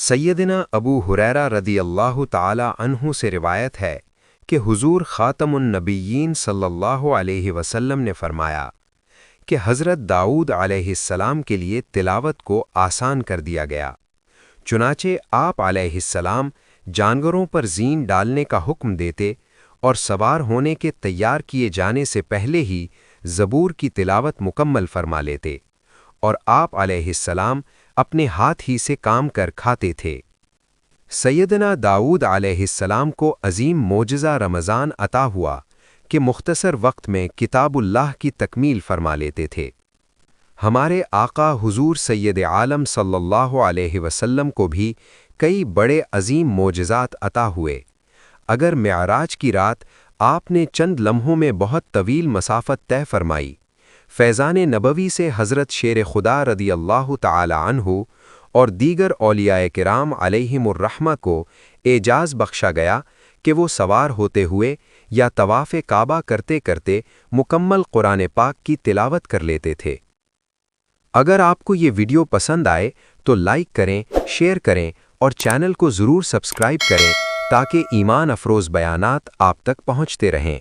سیدنا ابو ہریرہ رضی اللہ تعالی عنہ سے روایت ہے کہ حضور خاتم النبیین صلی اللہ علیہ وسلم نے فرمایا کہ حضرت داؤد علیہ السلام کے لیے تلاوت کو آسان کر دیا گیا، چنانچہ آپ علیہ السلام جانوروں پر زین ڈالنے کا حکم دیتے اور سوار ہونے کے تیار کیے جانے سے پہلے ہی زبور کی تلاوت مکمل فرما لیتے، اور آپ علیہ السلام اپنے ہاتھ ہی سے کام کر کھاتے تھے۔ سیدنا داؤد علیہ السلام کو عظیم معجزہ رمضان عطا ہوا کہ مختصر وقت میں کتاب اللہ کی تکمیل فرما لیتے تھے۔ ہمارے آقا حضور سید عالم صلی اللہ علیہ وسلم کو بھی کئی بڑے عظیم معجزات عطا ہوئے۔ اگر معراج کی رات آپ نے چند لمحوں میں بہت طویل مسافت طے فرمائی، فیضان نبوی سے حضرت شیر خدا رضی اللہ تعالی عنہ اور دیگر اولیاء کرام علیہم الرحمہ کو اعجاز بخشا گیا کہ وہ سوار ہوتے ہوئے یا طواف کعبہ کرتے کرتے مکمل قرآن پاک کی تلاوت کر لیتے تھے۔ اگر آپ کو یہ ویڈیو پسند آئے تو لائک کریں، شیئر کریں اور چینل کو ضرور سبسکرائب کریں تاکہ ایمان افروز بیانات آپ تک پہنچتے رہیں۔